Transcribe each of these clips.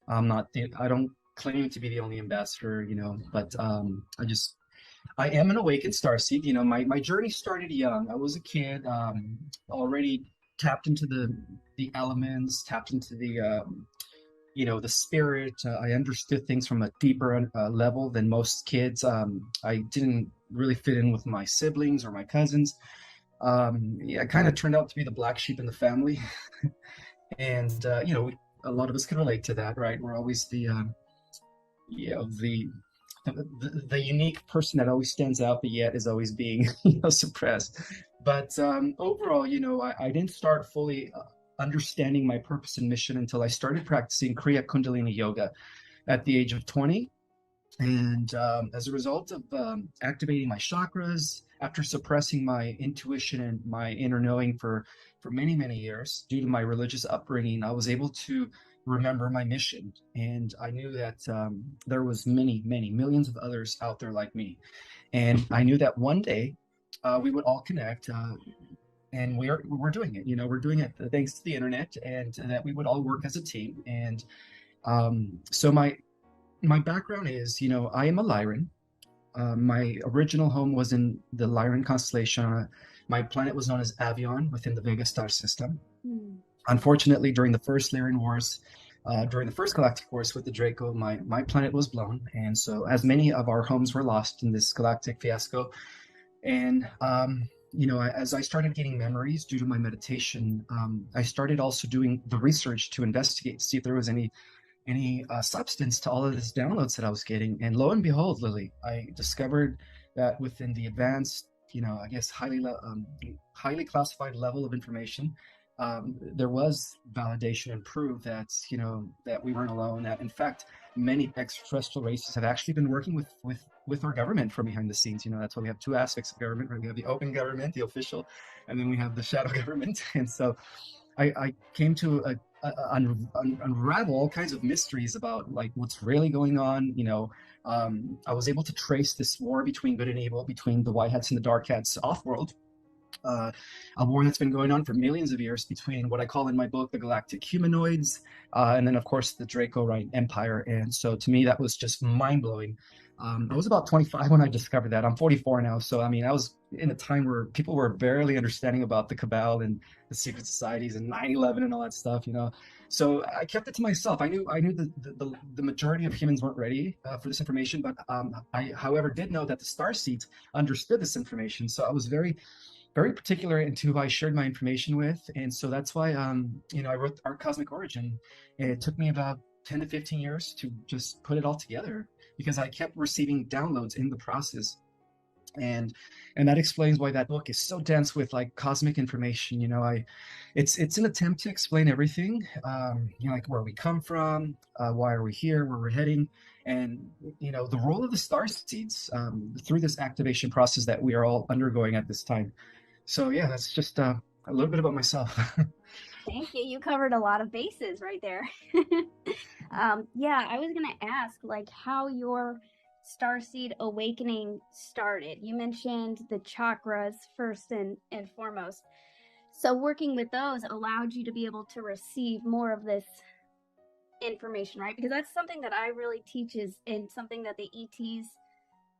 I don't claim to be the only ambassador, but I am an awakened starseed. My journey started young. I was a kid, already tapped into the elements, tapped into the spirit. I understood things from a deeper level than most kids. I didn't really fit in with my siblings or my cousins. Yeah, I kind of turned out to be the black sheep in the family, and a lot of us can relate to that, right? We're always you know, the unique person that always stands out, but yet is always being suppressed. But overall, I didn't start fully understanding my purpose and mission until I started practicing Kriya Kundalini Yoga at the age of 20. And as a result of activating my chakras, after suppressing my intuition and my inner knowing for many, many years, due to my religious upbringing, I was able to remember my mission. And I knew that there was many, many millions of others out there like me. And I knew that one day we would all connect. And we're doing it. We're doing it thanks to the internet, and that we would all work as a team. And so my background is, I am a Lyran. My original home was in the Lyran constellation. My planet was known as Avion within the Vega star system. Mm. Unfortunately, during the first Lyran Wars, during the first galactic wars with the Draco, my planet was blown. And so, as many of our homes were lost in this galactic fiasco, and as I started getting memories due to my meditation, I started also doing the research to investigate, see if there was any substance to all of this downloads that I was getting. And lo and behold, Lily, I discovered that within the advanced, I guess highly classified level of information, there was validation and proof that that we weren't alone. That in fact, many extraterrestrial races have actually been working with our government from behind the scenes. That's why we have two aspects of government. Right? We have the open government, the official, and then we have the shadow government. And so I came to unravel all kinds of mysteries about like what's really going on. I was able to trace this war between good and evil, between the white hats and the dark hats off-world, uh, a war that's been going on for millions of years between what I call in my book the galactic humanoids, and then of course the Draco-Rite Empire. And so to me, that was just mind-blowing. I was about 25 when I discovered that. I'm 44 now, so I mean, I was in a time where people were barely understanding about the cabal and the secret societies and 9/11 and all that stuff. So I kept it to myself. I knew the majority of humans weren't ready for this information, but I, however, did know that the star seeds understood this information. So I was very very particular into who I shared my information with. And so that's why, I wrote Our Cosmic Origin. And it took me about 10 to 15 years to just put it all together because I kept receiving downloads in the process. And that explains why that book is so dense with like cosmic information. It's an attempt to explain everything, like where we come from, why are we here, where we're heading, and the role of the star seeds through this activation process that we are all undergoing at this time. So yeah, that's just a little bit about myself. Thank you. You covered a lot of bases right there. Yeah, I was gonna ask like how your starseed awakening started. You mentioned the chakras first and foremost. So working with those allowed you to be able to receive more of this information, right? Because that's something that I really teach is and something that the ETs.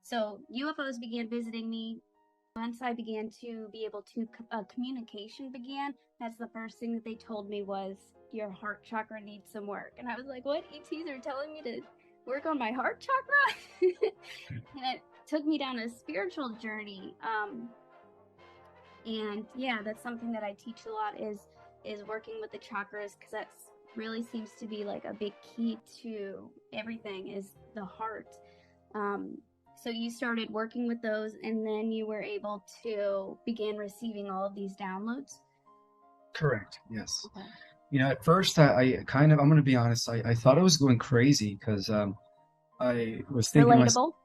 So UFOs began visiting me once I began to be able to communication began. That's the first thing that they told me was your heart chakra needs some work, and I was like, "What? ETs are telling me to work on my heart chakra?" And it took me down a spiritual journey. And yeah, that's something that I teach a lot is working with the chakras because that's really seems to be like a big key to everything is the heart. Um, so you started working with those, and then you were able to begin receiving all of these downloads. Correct. Yes. Okay. At first, I kind of, I'm going to be honest, I thought I was going crazy because I was thinking to myself,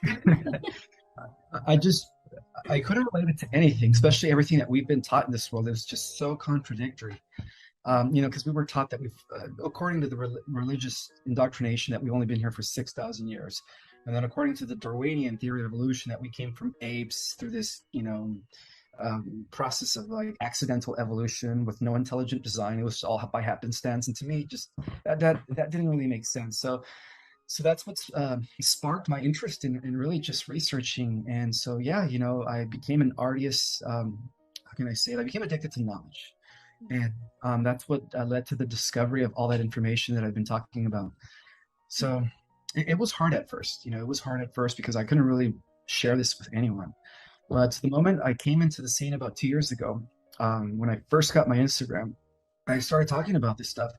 Relatable. I just, I couldn't relate it to anything, especially everything that we've been taught in this world. It was just so contradictory. Because we were taught that according to the religious indoctrination, that we've only been here for 6,000 years. And then according to the Darwinian theory of evolution, that we came from apes through this, process of like accidental evolution with no intelligent design. It was all by happenstance, and to me, just that didn't really make sense. So that's what's sparked my interest in really just researching. And so yeah, I became an artist. How can I say it? I became addicted to knowledge, and that's what led to the discovery of all that information that I've been talking about. So it was hard at first. It was hard at first because I couldn't really share this with anyone. But the moment I came into the scene about 2 years ago, when I first got my Instagram, I started talking about this stuff,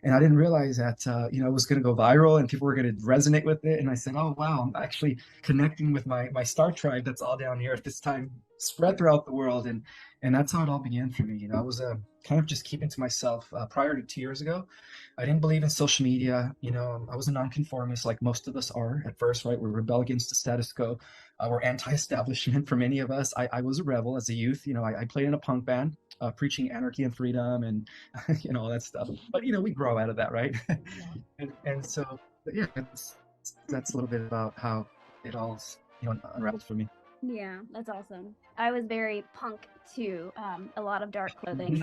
and I didn't realize that it was going to go viral and people were going to resonate with it. And I said, "Oh wow, I'm actually connecting with my star tribe that's all down here at this time, spread throughout the world." And that's how it all began for me. I was kind of just keeping to myself prior to 2 years ago. I didn't believe in social media. I was a nonconformist, like most of us are at first, right? We rebel against the status quo. We're anti-establishment for many of us. I was a rebel as a youth. I played in a punk band, preaching anarchy and freedom and all that stuff. But we grow out of that, right? Yeah. and so, but yeah, that's a little bit about how it all unraveled for me. Yeah, that's awesome. I was very punk too. A lot of dark clothing.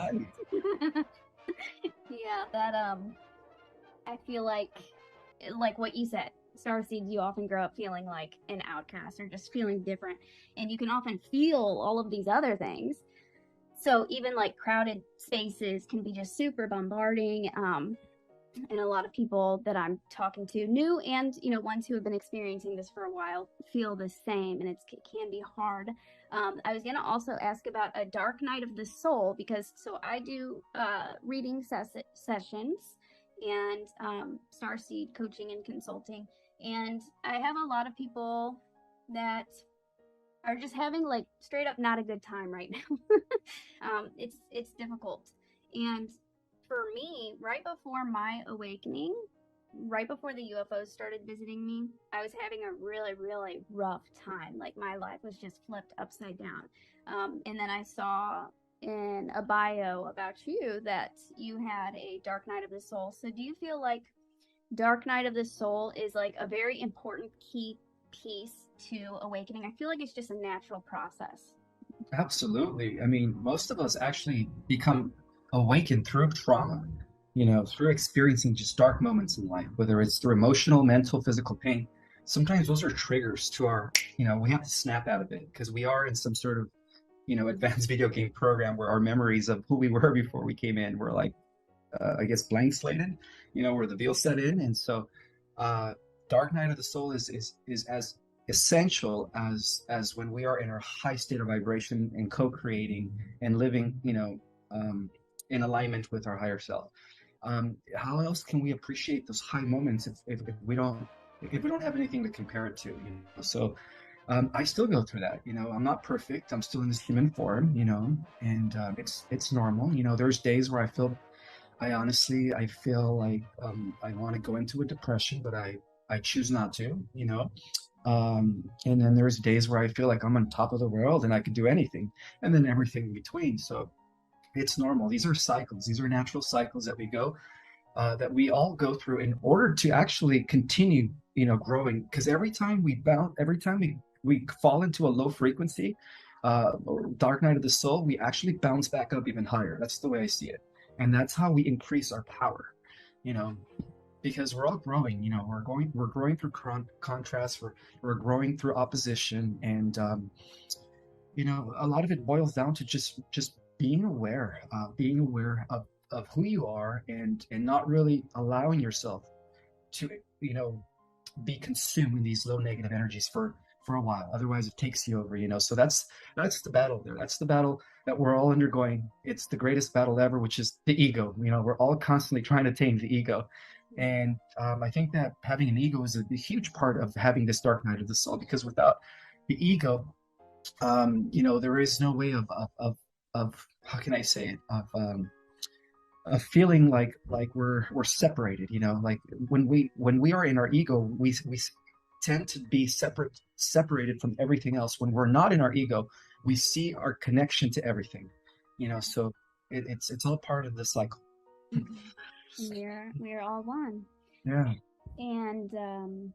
Yeah, that I feel like what you said, starseeds, you often grow up feeling like an outcast or just feeling different, and you can often feel all of these other things. So even like crowded spaces can be just super bombarding. And a lot of people that I'm talking to, new and ones who have been experiencing this for a while, feel the same, and it can be hard. I was gonna also ask about a dark night of the soul because so I do reading sessions and starseed coaching and consulting, and I have a lot of people that are just having like straight up not a good time right now. It's difficult, and for me, right before my awakening, right before the UFOs started visiting me, I was having a really, really rough time. Like my life was just flipped upside down. And then I saw in a bio about you that you had a dark night of the soul. So do you feel like dark night of the soul is like a very important key piece to awakening? I feel like it's just a natural process. Absolutely. I mean, most of us actually become awakened through trauma, through experiencing just dark moments in life, whether it's through emotional, mental, physical pain. Sometimes those are triggers to we have to snap out of it because we are in some sort of, advanced video game program where our memories of who we were before we came in were like, I guess, blank slated, where the veil set in. And so, uh, Dark Night of the Soul is as essential as when we are in our high state of vibration and co-creating and living, in alignment with our higher self. How else can we appreciate those high moments if we don't have anything to compare it to? So I still go through that. I'm not perfect. I'm still in this human form. And it's normal. There's days where I feel like I want to go into a depression, but I choose not to. And then there's days where I feel like I'm on top of the world and I can do anything, and then everything in between. So it's normal. These are cycles. These are natural cycles that we all go through in order to actually continue, growing. Because every time we fall into a low frequency, or dark night of the soul, we actually bounce back up even higher. That's the way I see it, and that's how we increase our power. You know, because we're all growing. We're growing through contrast. We're growing through opposition, and a lot of it boils down to just being aware of who you are, and not really allowing yourself to be consumed in these low negative energies for a while. Otherwise, it takes you over. So that's the battle there. That's the battle that we're all undergoing. It's the greatest battle ever, which is the ego. We're all constantly trying to tame the ego. And I think that having an ego is a huge part of having this dark night of the soul, because without the ego, there is no way of how can I say it, of feeling like we're separated. Like when we are in our ego, we tend to be separated from everything else. When we're not in our ego, we see our connection to everything. So it's all part of the cycle. We're all one. Yeah. And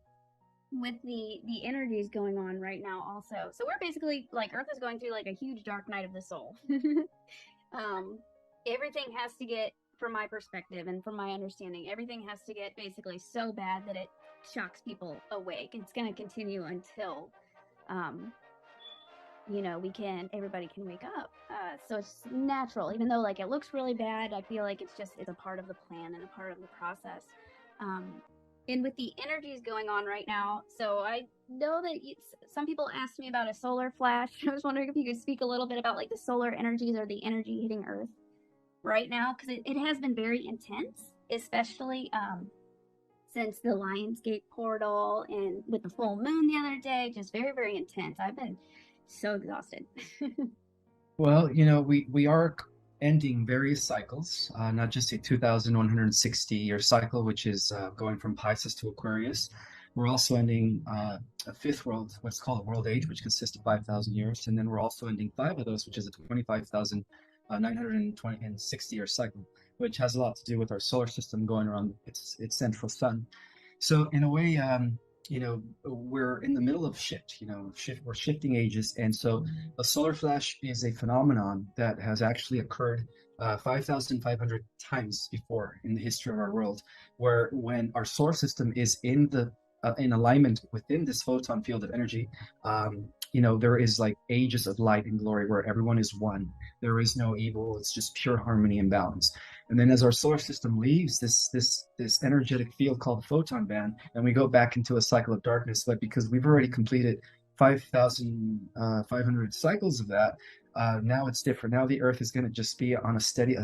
with the energies going on right now also. So we're basically like Earth is going through like a huge dark night of the soul. um Everything has to get, from my perspective and from my understanding, everything has to get basically so bad that it shocks people awake. It's going to continue until um everybody can wake up. So it's natural, even though like it looks really bad. I feel like it's a part of the plan and a part of the process. Um, and with the energies going on right now, so I know that some people asked me about a solar flash. I was wondering if you could speak a little bit about like the solar energies or the energy hitting Earth right now, because it has been very intense, especially since the Lionsgate portal and with the full moon the other day. Just very, very intense. I've been so exhausted. Well, we are ending various cycles, not just a 2,160-year cycle, which is going from Pisces to Aquarius. We're also ending a fifth world, what's called a world age, which consists of 5,000 years. And then we're also ending five of those, which is a 25,960-year cycle, which has a lot to do with our solar system going around its central sun. So in a way, we're in the middle of shift. We're shifting ages, and so a solar flash is a phenomenon that has actually occurred 5,500 times before in the history of our world, where when our solar system is in alignment within this photon field of energy, there is like ages of light and glory where everyone is one. There is no evil; it's just pure harmony and balance. And then as our solar system leaves this energetic field called the photon band, and we go back into a cycle of darkness, but because we've already completed 5,500 cycles of that, now it's different. Now the Earth is going to just be on a steady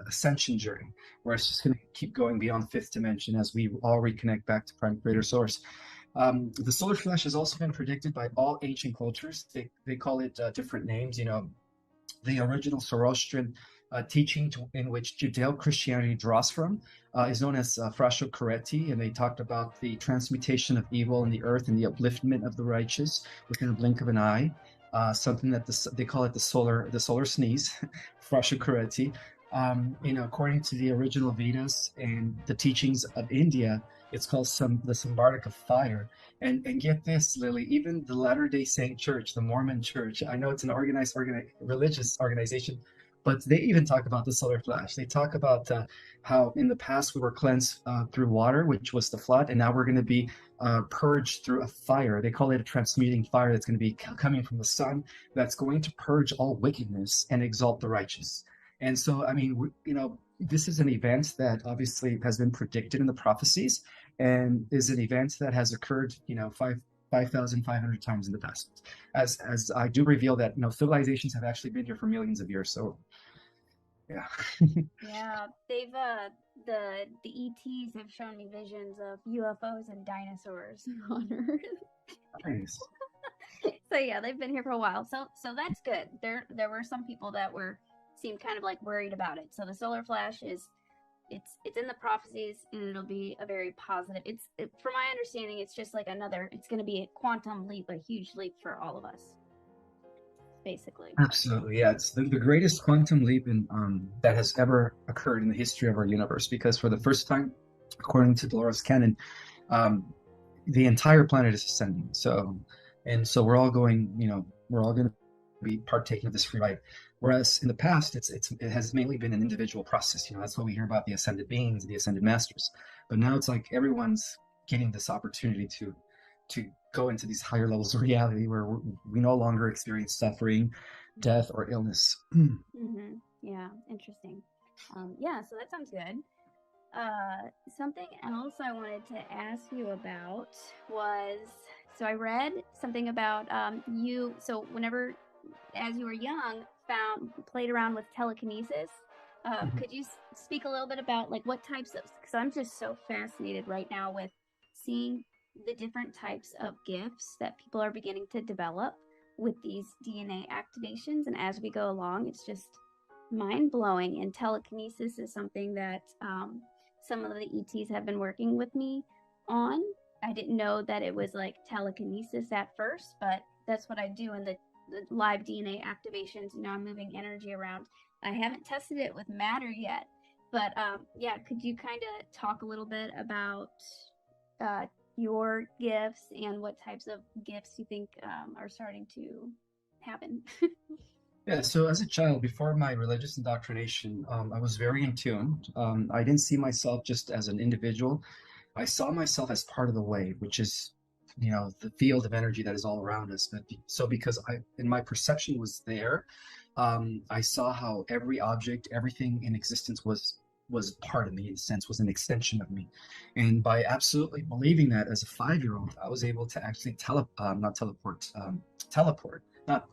ascension journey, where it's just going to keep going beyond the fifth dimension as we all reconnect back to Prime Creator Source. The solar flash has also been predicted by all ancient cultures. They call it different names. The original Zoroastrian teaching in which Judeo-Christianity draws from is known as Frascio Coretti, and they talked about the transmutation of evil in the earth and the upliftment of the righteous within a blink of an eye. Something that they call it the solar sneeze, Frascio Coretti. According to the original Vedas and the teachings of India, it's called the Sambardic of fire. And get this, Lily, even the Latter-day Saint Church, the Mormon Church, I know it's an organized religious organization, but they even talk about the solar flash. They talk about how in the past we were cleansed through water, which was the flood, and now we're going to be purged through a fire. They call it a transmuting fire that's going to be coming from the sun, that's going to purge all wickedness and exalt the righteous. And so, I mean, this is an event that obviously has been predicted in the prophecies, and is an event that has occurred, 5,500 times in the past. As I do reveal that, civilizations have actually been here for millions of years. So, yeah. Yeah, they've the ETs have shown me visions of UFOs and dinosaurs on Earth. Nice. So yeah, they've been here for a while. So that's good. There were some people that seemed kind of like worried about it. So the solar flash it's in the prophecies, and it'll be a very positive. From my understanding, it's just like it's going to be a quantum leap, a huge leap for all of us, basically. Absolutely, yeah. It's the greatest quantum leap that has ever occurred in the history of our universe, because for the first time, according to Dolores Cannon, um, the entire planet is ascending. So we're all going to be partaking of this free ride. Whereas in the past, it has mainly been an individual process. That's why we hear about the ascended beings, the ascended masters. But now it's like everyone's getting this opportunity to go into these higher levels of reality where we no longer experience suffering, death, or illness. Mm-hmm. Yeah, interesting. Yeah, so that sounds good. Something else I wanted to ask you about was, so I read something about you. So whenever, as you were young, played around with telekinesis. Could you speak a little bit about like what types of? Because I'm just so fascinated right now with seeing the different types of gifts that people are beginning to develop with these DNA activations, and as we go along, it's just mind blowing. And telekinesis is something that some of the ETs have been working with me on. I didn't know that it was like telekinesis at first, but that's what I do in the live DNA activations. I'm moving energy around. I haven't tested it with matter yet, but yeah, could you kind of talk a little bit about your gifts and what types of gifts you think are starting to happen. Yeah, so as a child, before my religious indoctrination, I was very in tune. I didn't see myself just as an individual. I saw myself as part of the wave, which is, the field of energy that is all around us. So because in my perception was there, I saw how every object, everything in existence was part of me, in a sense, was an extension of me. And by absolutely believing that as a 5-year-old, I was able to actually not teleport, teleport, not,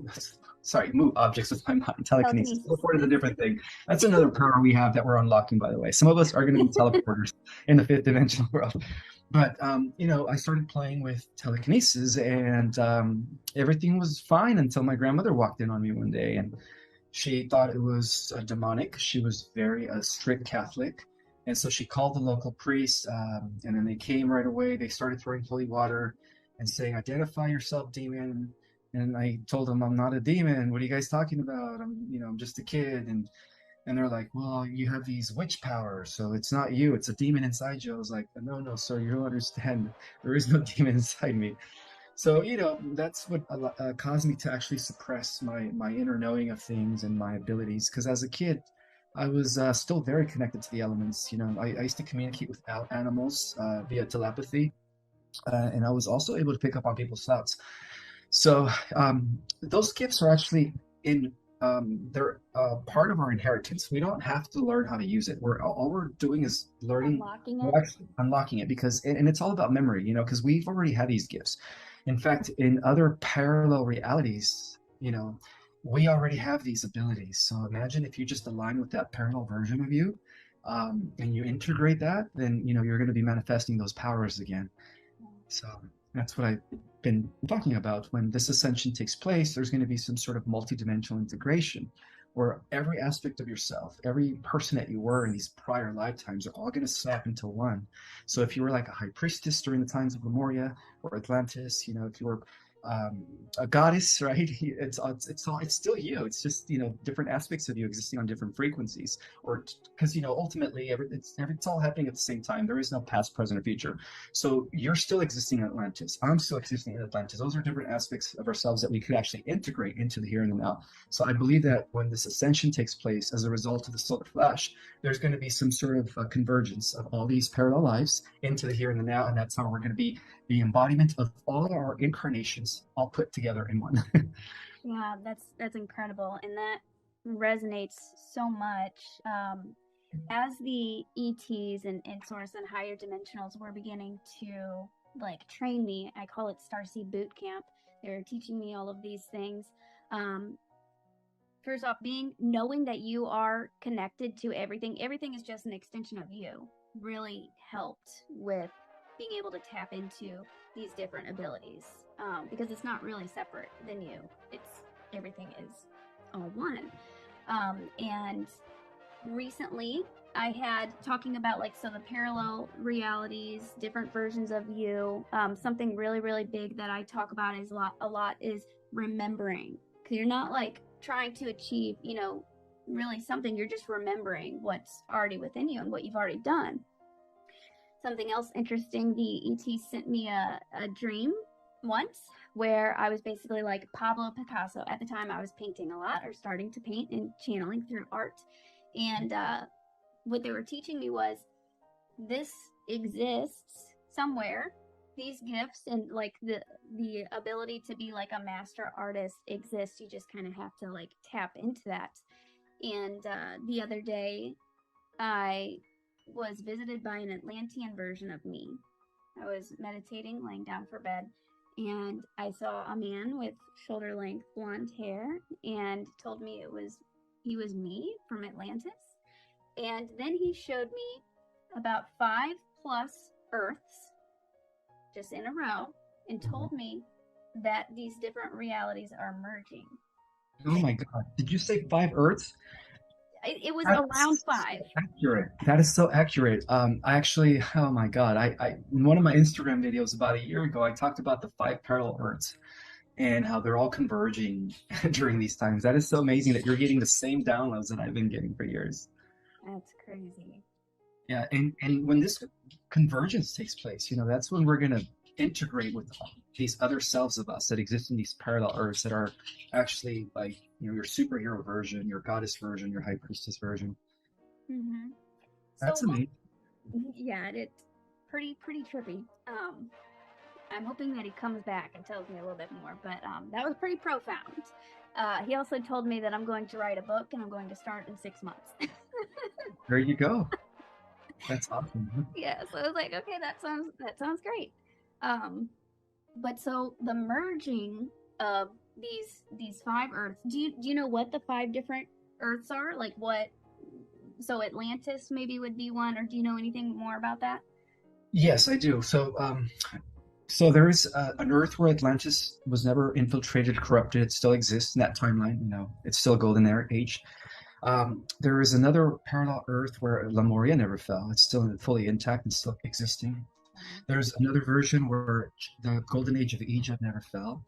sorry, move objects with my mind. Telekinesis. Telekinesis. Teleport is a different thing. That's another power we have that we're unlocking, by the way. Some of us are going to be teleporters in the fifth dimensional world. But I started playing with telekinesis, and everything was fine until my grandmother walked in on me one day, and she thought it was demonic. She was very strict Catholic, and so she called the local priest, and then they came right away. They started throwing holy water and saying, "Identify yourself, demon." And I told them, "I'm not a demon. What are you guys talking about? I'm just a kid." And they're like, "Well, you have these witch powers, so it's not you, it's a demon inside you." I was like, "No, no, sir, you don't understand. There is no demon inside me." So, that's what caused me to actually suppress my inner knowing of things and my abilities. Because as a kid, I was still very connected to the elements. I used to communicate with animals via telepathy, and I was also able to pick up on people's thoughts. So those gifts are actually in they're part of our inheritance. We don't have to learn how to use it. All we're doing is learning. Unlocking it. We're actually unlocking it because, and it's all about memory, because we've already had these gifts. In fact, in other parallel realities, we already have these abilities. So imagine if you just align with that parallel version of you, and you integrate that, then you're going to be manifesting those powers again. So that's what I've been talking about. When this ascension takes place, there's going to be some sort of multidimensional integration where every aspect of yourself, every person that you were in these prior lifetimes are all going to snap into one. So if you were like a high priestess during the times of Lemuria or Atlantis, if you were a goddess, right? It's still you. It's just different aspects of you existing on different frequencies, or because ultimately it's all happening at the same time. There is no past, present, or future. So you're still existing in Atlantis. I'm still existing in Atlantis. Those are different aspects of ourselves that we could actually integrate into the here and the now. So I believe that when this ascension takes place as a result of the solar flash, there's going to be some sort of convergence of all these parallel lives into the here and the now, and that's how we're going to be the embodiment of all of our incarnations all put together in one. Yeah, that's incredible, and that resonates so much. As the ETs and Source and higher dimensionals were beginning to train me, I call it Starseed Boot Camp. They're teaching me all of these things. First off, knowing that you are connected to everything is just an extension of you, really helped with being able to tap into these different abilities, because it's not really separate than you. Everything is all one. And recently I had talking about the parallel realities, different versions of you. Something really, really big that I talk about is a lot is remembering. Because you're not trying to achieve, really something. You're just remembering what's already within you and what you've already done. Something else interesting, the ET sent me a dream once where I was basically like Pablo Picasso. At the time I was painting a lot, or starting to paint and channeling through art. And what they were teaching me was, this exists somewhere. These gifts and the ability to be a master artist exists. You just kind of have to tap into that. And the other day I was visited by an Atlantean version of me. I was meditating, laying down for bed, and I saw a man with shoulder-length blonde hair, and told me he was me from Atlantis. And then he showed me about 5+ Earths just in a row, and told me that these different realities are merging. Oh my God! Did you say 5 Earths? It was That's around so 5. accurate. That is so accurate. I actually, oh my God, I in one of my Instagram videos about a year ago, I talked about the 5 parallel Earths and how they're all converging during these times. That is so amazing that you're getting the same downloads that I've been getting for years. That's crazy. Yeah, and when this convergence takes place. That's when we're going to integrate with these other selves of us that exist in these parallel earths that are actually like, your superhero version, your goddess version, your high priestess version. Mm-hmm. So That's amazing. yeah, it's pretty trippy. I'm hoping that he comes back and tells me a little bit more, but that was pretty profound. He also told me that I'm going to write a book and I'm going to start in 6 months. There you go. That's awesome. Yeah, so I was like, okay, that sounds great. Um, but so the merging of these five Earths. Do you know what the five different Earths are? Like what? So Atlantis maybe would be one, or do you know anything more about that? Yes, I do. So there is an Earth where Atlantis was never infiltrated, corrupted. It still exists in that timeline. It's still a golden age. There is another parallel Earth where Lemuria never fell. It's still fully intact and still existing. There's another version where the golden age of Egypt never fell.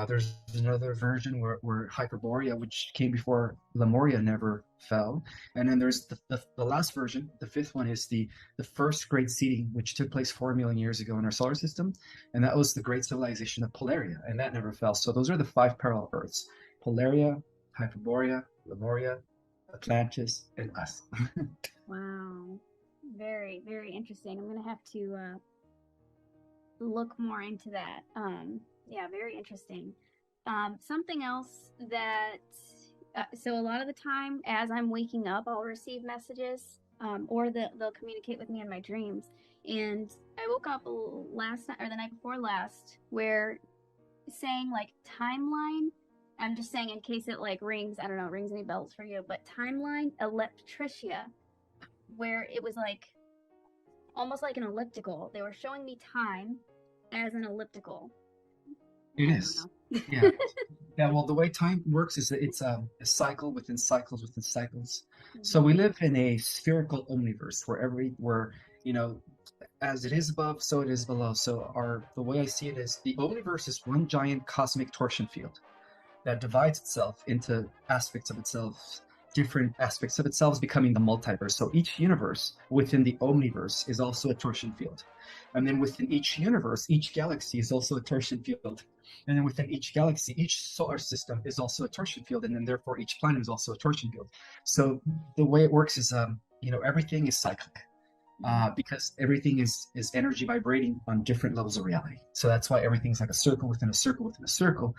There's another version where Hyperborea, which came before Lemuria, never fell. And then there's the last version, the fifth one, is the first great seeding, which took place 4 million years ago in our solar system. And that was the great civilization of Polaria, and that never fell. So those are the five parallel Earths: Polaria, Hyperborea, Lemuria, Atlantis, and us. Wow, very very interesting. I'm gonna have to look more into that. Yeah, very interesting. Something else that so a lot of the time as I'm waking up, I'll receive messages, or they'll communicate with me in my dreams. And I woke up last night or the night before last, where saying like timeline. I'm just saying in case it like rings. I don't know, rings any bells for you, but timeline electricia, where it was like almost like an elliptical. They were showing me time as an elliptical. It I don't is. know. Yeah. Yeah, well, the way time works is that it's a cycle within cycles within cycles. So Mm-hmm. we live in a spherical omniverse where you know, as it is above, so it is below. So the way I see it is the omniverse is one giant cosmic torsion field that divides itself into aspects of itself, different aspects of itself, becoming the multiverse. So each universe within the omniverse is also a torsion field. And then within each universe, each galaxy is also a torsion field. And then within each galaxy, each solar system is also a torsion field. And then therefore each planet is also a torsion field. So the way it works is, everything is cyclic. Because everything is energy vibrating on different levels of reality. So that's why everything's like a circle within a circle within a circle.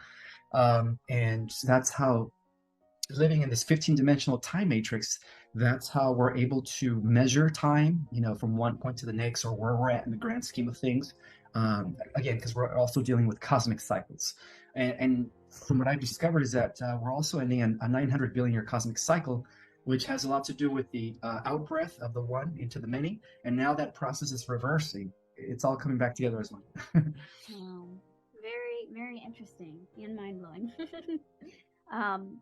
And that's how, living in this 15-dimensional time matrix, that's how we're able to measure time, from one point to the next, or where we're at in the grand scheme of things. Again, because we're also dealing with cosmic cycles. And from what I've discovered is that we're also ending a 900 billion year cosmic cycle, which has a lot to do with the outbreath of the one into the many. And now that process is reversing. It's all coming back together as one. Wow. Very, very interesting and mind blowing. um,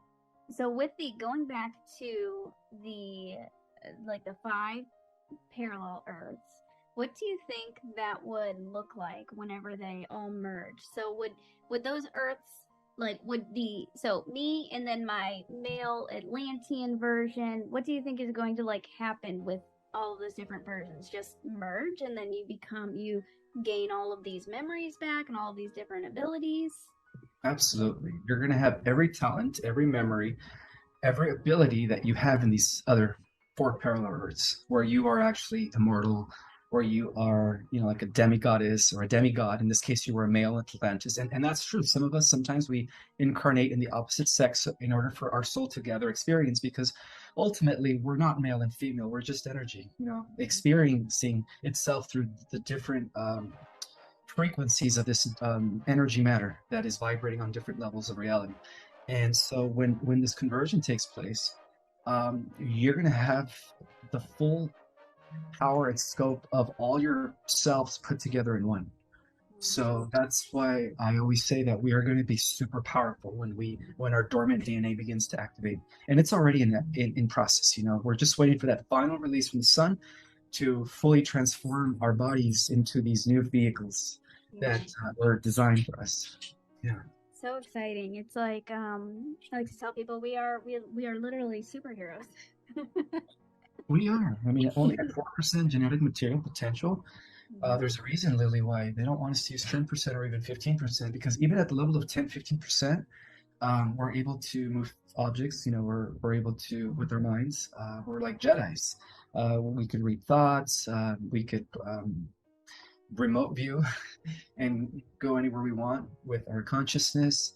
so with the going back to the like the five parallel Earths, what do you think that would look like whenever they all merge? So would those Earths like would the so me and then my male Atlantean version, what do you think is going to like happen with all of those different versions? Just merge and then you gain all of these memories back and all of these different abilities? Absolutely. You're going to have every talent, every memory, every ability that you have in these other four parallel Earths, where you are actually immortal, where you are, like a demigoddess or a demigod. In this case, you were a male Atlantis. And that's true. Some of us, sometimes we incarnate in the opposite sex in order for our soul to gather experience, because ultimately we're not male and female. We're just energy, experiencing itself through the different frequencies of this energy matter that is vibrating on different levels of reality. And so when this conversion takes place, you're going to have the full power and scope of all your selves put together in one. So that's why I always say that we are going to be super powerful when our dormant DNA begins to activate, and it's already in process. We're just waiting for that final release from the sun to fully transform our bodies into these new vehicles that were designed for us. Yeah. So exciting. It's like I like to tell people we are literally superheroes. We are. I mean, only at 4% genetic material potential. Mhm. There's a reason, Lily, why they don't want us to use 10% or even 15%, because even at the level of 10, 15%, we're able to move objects. We're able to, with our minds, we're like Jedis. We could read thoughts, we could remote view and go anywhere we want with our consciousness.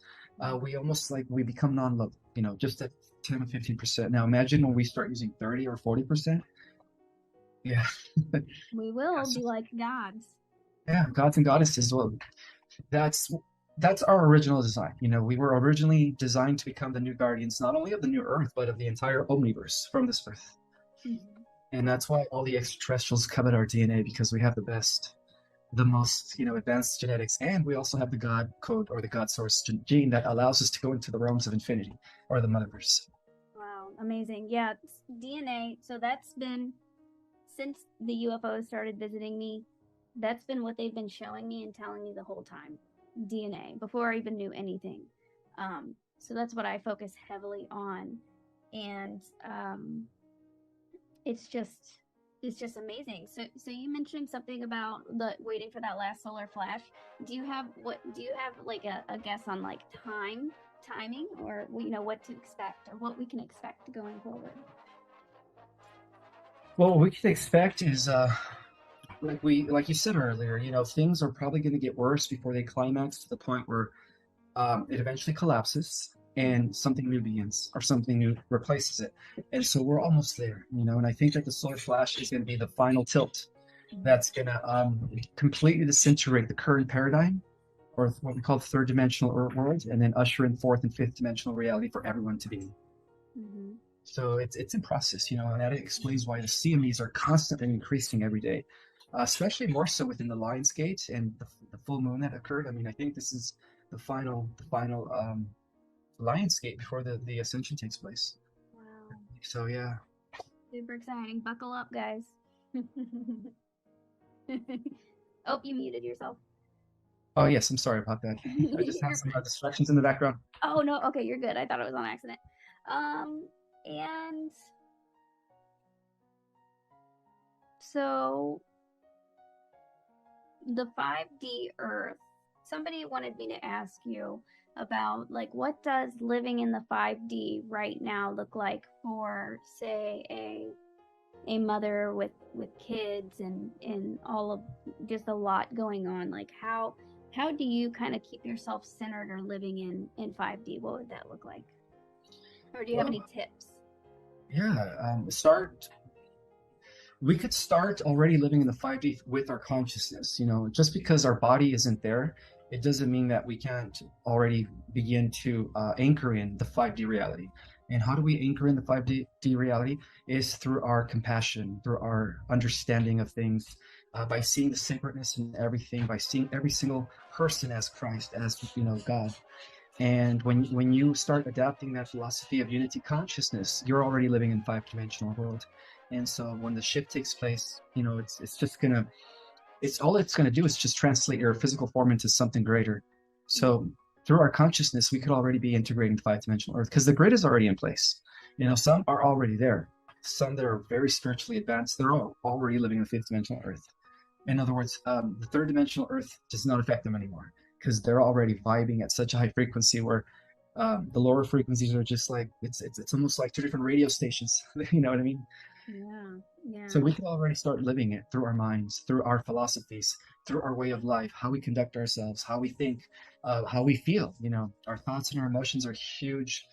We almost like we become non-local, just at 10 or 15%. Now imagine when we start using 30 or 40%. Yeah. We will That's be just, like gods. yeah, gods and goddesses. Well, that's that's our original design. We were originally designed to become the new guardians, not only of the new Earth, but of the entire omniverse from this Earth. Mhm. And that's why all the extraterrestrials covet our DNA, because we have the best, the most, advanced genetics, and we also have the God code or the God source gene that allows us to go into the realms of infinity or the motherverse. Wow, amazing. Yeah, DNA. So that's been since the UFOs started visiting me, that's been what they've been showing me and telling me the whole time. DNA before I even knew anything. So that's what I focus heavily on, and it's just it's just amazing. So you mentioned something about the waiting for that last solar flash. Do you have like a guess on like timing, or what to expect or what we can expect going forward? Well, what we can expect is, like you said earlier, things are probably going to get worse before they climax to the point where it eventually collapses and something new begins or something new replaces it. And so we're almost there, and I think that the solar flash is going to be the final tilt that's going to completely disintegrate the current paradigm, or what we call the third dimensional world, and then usher in fourth and fifth dimensional reality for everyone to be in. Mm-hmm. So it's in process, and that explains why the CMEs are constantly increasing every day, especially more so within the Lions Gate and the full moon that occurred. I mean, I think this is the final Lionsgate before the ascension takes place. Wow. So yeah. Super exciting. Buckle up, guys. Oh, you muted yourself. Oh yes, I'm sorry about that. I just have You're some fine. distractions in the background. Oh no, okay, you're good. I thought it was on accident. And so the 5D Earth, somebody wanted me to ask you about like what does living in the 5D right now look like for say a mother with kids and all of just a lot going on, like how do you kind of keep yourself centered or living in 5D? What would that look like? Or do you have Well, any tips? yeah, start. We could start already living in the 5D with our consciousness. Just because our body isn't there, it doesn't mean that we can't already begin to anchor in the 5D reality. And how do we anchor in the 5D reality? Is through our compassion, through our understanding of things, by seeing the sacredness in everything, by seeing every single person as Christ, as God. And when you start adapting that philosophy of unity consciousness, you're already living in five-dimensional world. And so when the shift takes place, it's just gonna it's all it's gonna do is just translate your physical form into something greater. So through our consciousness, we could already be integrating the five-dimensional earth because the grid is already in place. Some are already there. Some that are very spiritually advanced, they're all already living in the fifth dimensional earth. In other words, the third dimensional Earth does not affect them anymore because they're already vibing at such a high frequency where the lower frequencies are just like it's almost like two different radio stations. You know what I mean? Yeah, So yeah. we can already start living it through our minds, through our philosophies, through our way of life, how we conduct ourselves, how we think, how we feel. Our thoughts and our emotions are huge,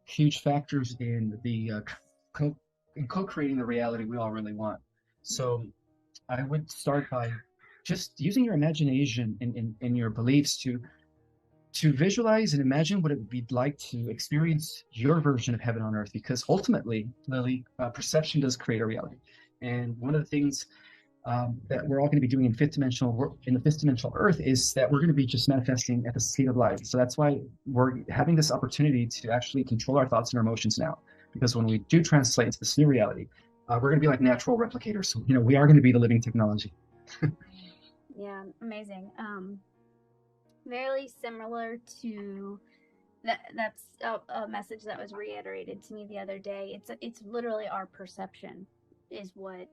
huge factors in the co- in co-creating the reality we all really want. So I would start by just using your imagination and your beliefs to visualize and imagine what it would be like to experience your version of heaven on earth. Because ultimately, Lily, perception does create a reality. And one of the things that we're all going to be doing in the fifth dimensional Earth is that we're going to be just manifesting at the speed of light. So that's why we're having this opportunity to actually control our thoughts and our emotions now. Because when we do translate into this new reality, we're going to be like natural replicators. So, we are going to be the living technology. Yeah, amazing. Very similar to that's a message that was reiterated to me the other day. It's literally our perception. is what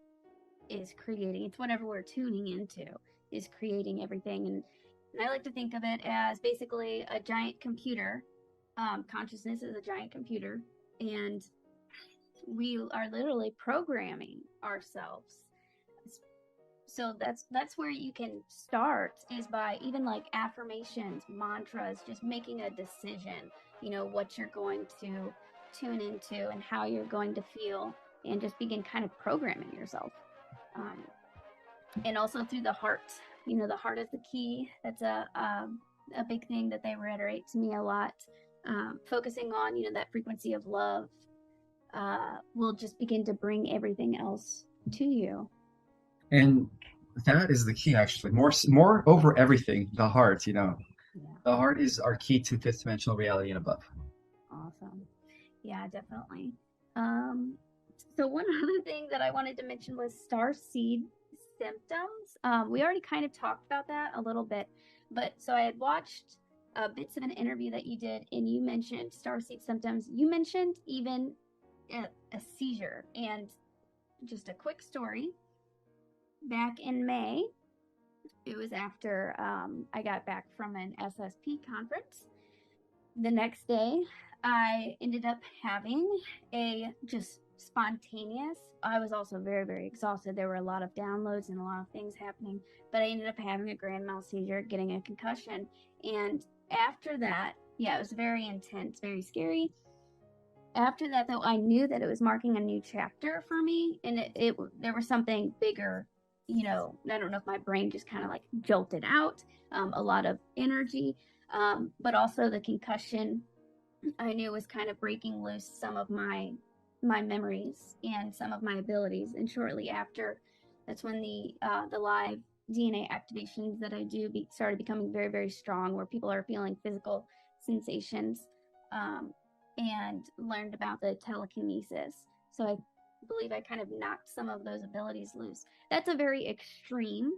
is creating. It's whatever we're tuning into is creating everything. And I like to think of it as basically a giant computer. Consciousness is a giant computer, and we are literally programming ourselves. So that's where you can start, is by even like affirmations, mantras, just making a decision, what you're going to tune into and how you're going to feel, and just begin kind of programming yourself. And also through the heart. The heart is the key. That's a big thing that they reiterate to me a lot. Focusing on that frequency of love will just begin to bring everything else to you. And that is the key, actually. More over everything, the heart. Yeah. The heart is our key to fifth dimensional reality and above. Awesome. Yeah, definitely. So one other thing that I wanted to mention was starseed symptoms. We already kind of talked about that a little bit, but so I had watched bits of an interview that you did, and you mentioned starseed symptoms. You mentioned even a seizure. And just a quick story. Back in May, it was after I got back from an SSP conference. The next day, I ended up having a just spontaneous. I was also very, very exhausted. There were a lot of downloads and a lot of things happening, but I ended up having a grand mal seizure, getting a concussion. And after that, yeah, it was very intense, very scary. After that, though, I knew that it was marking a new chapter for me, and there was something bigger. I don't know if my brain just kind of like jolted out, a lot of energy, but also the concussion, I knew was kind of breaking loose some of my memories and some of my abilities. And shortly after, that's when the live DNA activations that I do started becoming very, very strong, where people are feeling physical sensations, and learned about the telekinesis. So I believe I kind of knocked some of those abilities loose. That's a very extreme,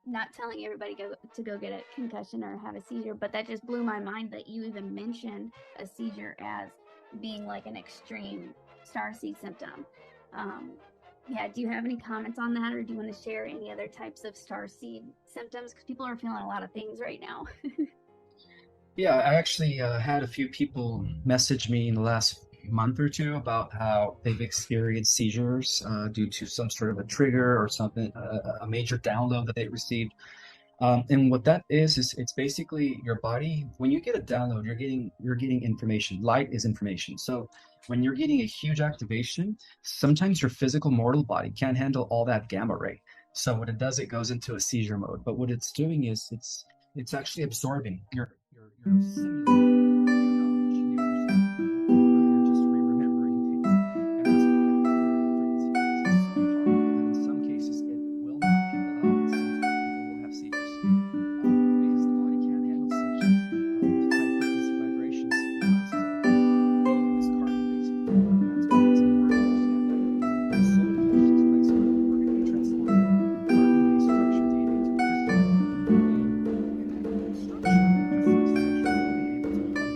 not telling everybody to go get a concussion or have a seizure, but that just blew my mind that you even mentioned a seizure as being like an extreme starseed symptom. Yeah, do you have any comments on that, or do you want to share any other types of starseed symptoms? Because people are feeling a lot of things right now. Yeah, I actually had a few people message me in the last month or two about how they've experienced seizures due to some sort of a trigger or something, a major download that they received. And what that is it's basically your body. When you get a download, you're getting information. Light is information. So when you're getting a huge activation, sometimes your physical mortal body can't handle all that gamma ray. So what it does, it goes into a seizure mode. But what it's doing is it's actually absorbing your simulating new knowledge, new understanding. You're just re-remembering things, and that's why that gamma ray frequency is so powerful that in some cases it will knock people out in states where people will have seizures, because the body can't handle such high frequency vibrations whilst being in this carbon-based form. And that's why it's important to understand that soul connection takes place where we're going to be transforming carbon-based structure DNA into a physical one. And that structure, that physical structure, will be able to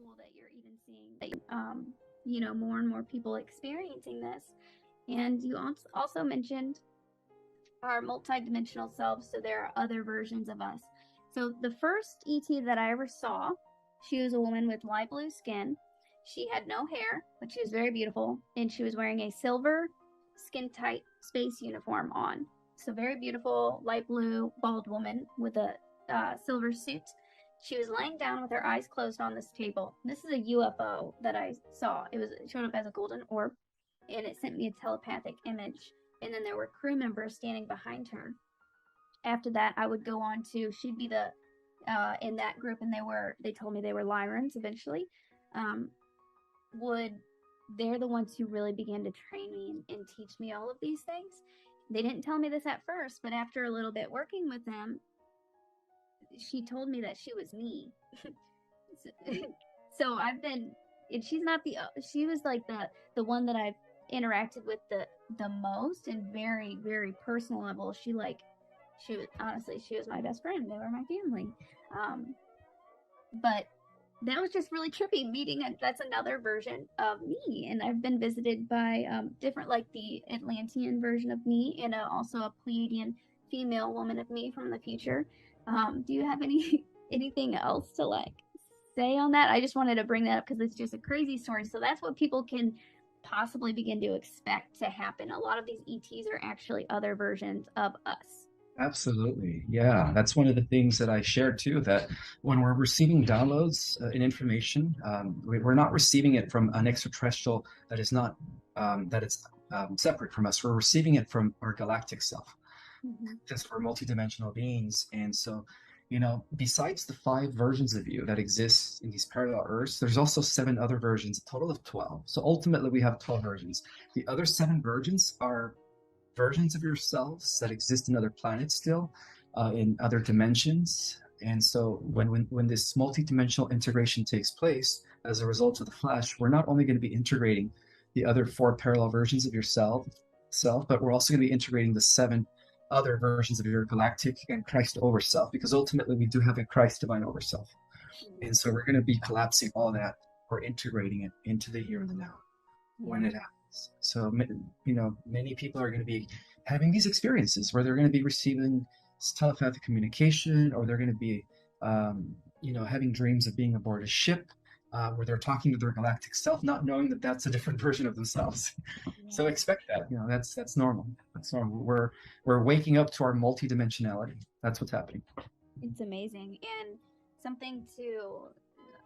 cool that you're even seeing more and more people experiencing this. And you also mentioned our multidimensional selves, so there are other versions of us. So the first ET that I ever saw, she was a woman with light blue skin. She had no hair, but she was very beautiful, and she was wearing a silver skin-tight space uniform on. So very beautiful, light blue, bald woman with a silver suit. She was laying down with her eyes closed on this table. This is a UFO that I saw. It showed up as a golden orb, and it sent me a telepathic image. And then there were crew members standing behind her. After that, I would go on to, she'd be the in that group, and they told me they were Lyrans eventually. They're the ones who really began to train me and teach me all of these things. They didn't tell me this at first, but after a little bit working with them, she told me that she was me. So I've been, and she was like the one that I've interacted with the most and very, very personal level. She was my best friend. They were my family. But that was just really trippy meeting. That's another version of me. And I've been visited by different, like the Atlantean version of me, and also a Pleiadian female woman of me from the future. Do you have anything else to like say on that? I just wanted to bring that up because it's just a crazy story. So that's what people can possibly begin to expect to happen. A lot of these ETs are actually other versions of us. Absolutely. Yeah. That's one of the things that I shared too, that when we're receiving downloads and information, we're not receiving it from an extraterrestrial that is not, that it's separate from us. We're receiving it from our galactic self, just we're multidimensional beings. And so, besides the 5 versions of you that exist in these parallel Earths, there's also 7 other versions, a total of 12. So ultimately we have 12 versions. The other 7 versions are versions of yourselves that exist in other planets still, in other dimensions. And so when this multidimensional integration takes place as a result of the flesh, we're not only going to be integrating the other 4 parallel versions of yourself, but we're also going to be integrating the 7 other versions of your galactic and Christ overself, because ultimately we do have a Christ divine overself. And so we're going to be collapsing all that or integrating it into the here and the now when it happens. So, many people are going to be having these experiences where they're going to be receiving telepathic communication, or they're going to be, having dreams of being aboard a ship, where they're talking to their galactic self, not knowing that that's a different version of themselves. So expect that. That's normal. That's normal. We're waking up to our multidimensionality. That's what's happening. It's amazing. And something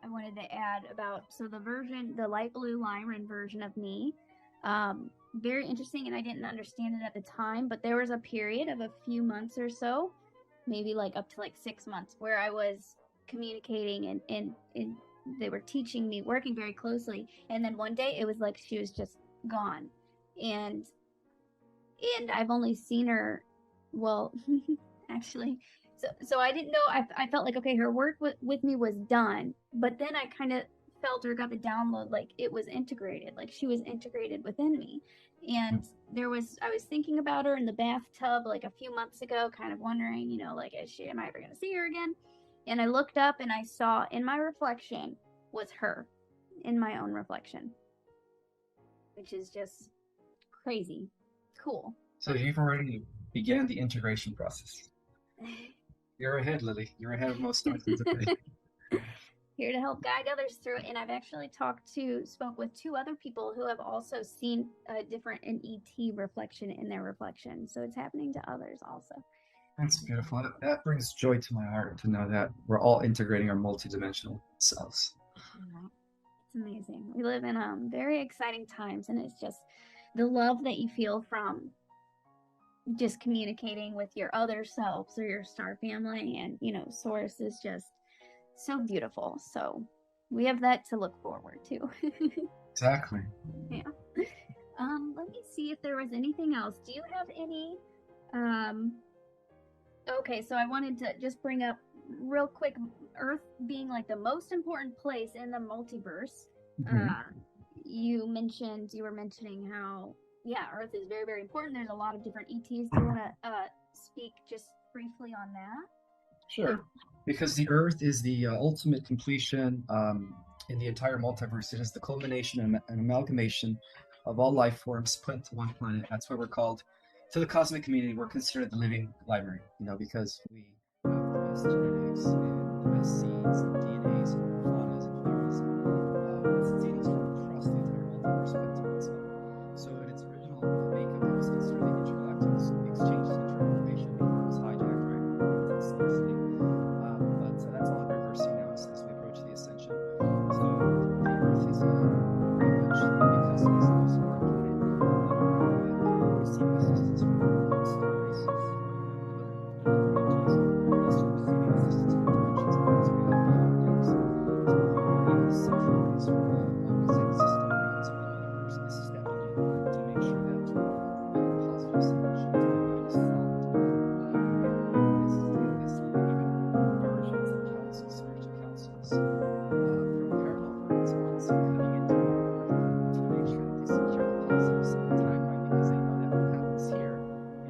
I wanted to add about, so the light blue Lyran version of me, very interesting, and I didn't understand it at the time, but there was a period of a few months or so, maybe like up to like 6 months, where I was communicating and they were teaching me, working very closely, and then one day it was like she was just gone, and I've only seen her, well, actually, so I didn't know. I felt like, okay, her work with me was done, but then I kind of felt or got the download like it was integrated, like she was integrated within me. And I was thinking about her in the bathtub like a few months ago, kind of wondering, like, am I ever going to see her again? And I looked up and I saw in my reflection was her, in my own reflection, which is just crazy cool. So you've already began the integration process. You're ahead, Lily. You're ahead of most stars today. Here to help guide others through it. And I've actually spoke with 2 other people who have also seen an ET reflection in their reflection. So it's happening to others also. That's beautiful. That brings joy to my heart to know that we're all integrating our multidimensional selves. It's amazing. We live in very exciting times, and it's just the love that you feel from just communicating with your other selves or your star family and, Source is just so beautiful. So we have that to look forward to. Exactly. Yeah. Let me see if there was anything else. Do you have any? Okay, so I wanted to just bring up real quick, Earth being like the most important place in the multiverse. You were mentioning how, Earth is very, very important. There's a lot of different ETs. Do you want to speak just briefly on that? Sure. Because the Earth is the ultimate completion in the entire multiverse. It is the culmination and an amalgamation of all life forms put into one planet. That's why we're called, to the cosmic community, we're considered the living library, because we have the best genetics and the best seeds and DNAs and faunas and floras, seedings from across the entire multiverse put into one spot. So in its original makeup, it was considered the intergalactic exchange of information before it was hijacked right into the scarcity. But that's all reversing now as we approach the ascension. So the Earth is pretty much because it is the most important planet, receiving assistance from star races, other entities. We're also receiving assistance from dimensions and worlds beyond galaxies. So we're the centralized for the opposite system around the universe. This is stepping in to make sure that positive solution to the mind is followed. And this even versions of councils, spiritual councils, from parallel worlds also coming into Earth to make sure that they secure the positive side timeline, because they know that what happens here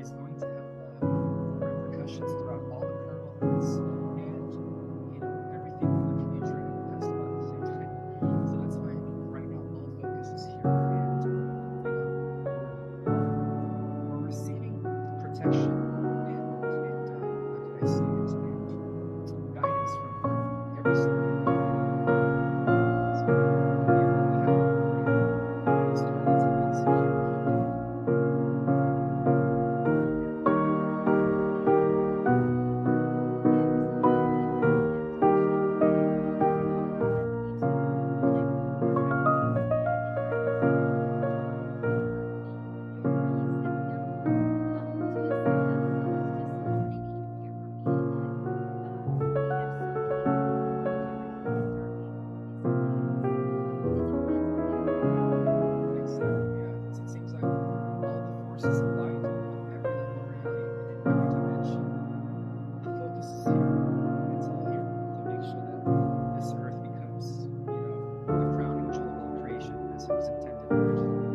is going to have repercussions throughout all the parallel worlds and everything in the future and the past about at the same time. So that's why right now all focus is here, and we're receiving protection and how can I say it, and guidance from every star. So we have a great star that's been secure. Exactly, yeah. It seems like all the forces of light on every level of reality within every dimension, the focus is here. It's all here to make sure that this earth becomes, the crowning jewel of all creation as it was intended originally.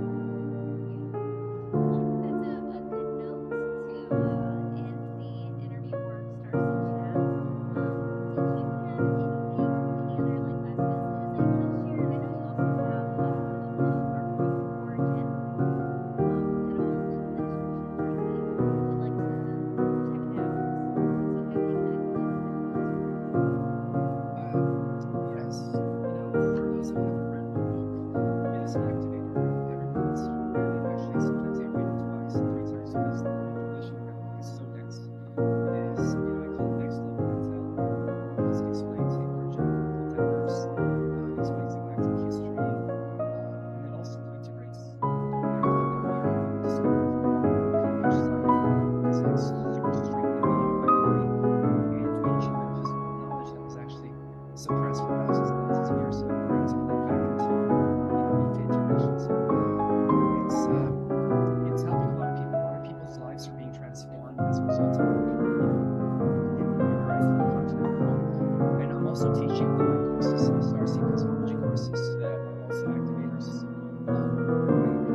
Yes, for those that haven't read my book, it is an activator. Everyone that's read it, actually, sometimes they read it twice and three times because the information in my book is so dense. It is, I call it next level intel because it explains the origin of the multiverse, it explains the galactic history, and it also integrates everything that we are discovering through our cutting edge science because it's super streamlined by body and ancient metaphysical knowledge that was actually suppressed for thousands of years. So it brings all that back into integration. So it's helping a lot of people. A lot of people's lives are being transformed as a result of getting familiarized with the content of the book. And I'm also teaching online courses, Starseed cosmology courses that are also activators. We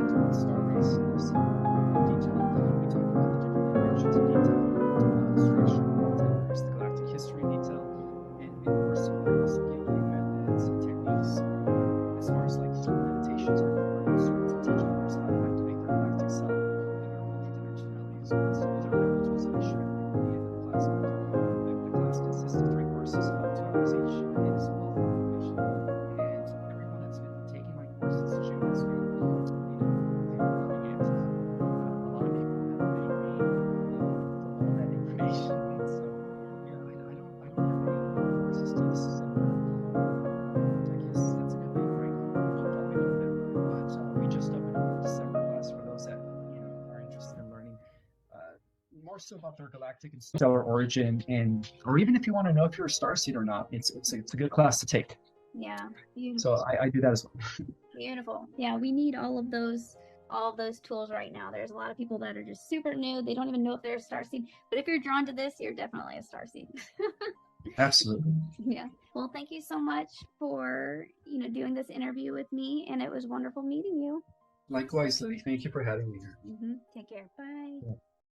talk about star races in detail. We talk about the different dimensions in detail, the structure of the multiverse, the galactic history in detail. And in course, I also give you methods and techniques as far as like meditations are concerned, to teach others how to activate their galactic self and their multidimensionality as well. So those are the modules that I share at the end of the class. The class consists of 3 courses, about 2 hours each, and it is wealth of information. And everyone that's been taking my courses, sharing the screen, they're loving it. A lot of people have thanked me for all that information. And so, I don't have any courses till December. I guess that's a good thing right now. We're booked all the way to November, but we just opened up the December class for those that are interested in learning more so about their galactic and stellar origin, and or even if you want to know if you're a starseed or not, it's a good class to take. Yeah, beautiful. So I do that as well. Beautiful. Yeah, we need all of those tools right now. There's a lot of people that are just super new. They don't even know if they're a starseed. But if you're drawn to this, you're definitely a starseed. Absolutely. Yeah. Well, thank you so much for doing this interview with me, and it was wonderful meeting you. Likewise, Lily. Thank you for having me here. Take care. Bye. Yeah.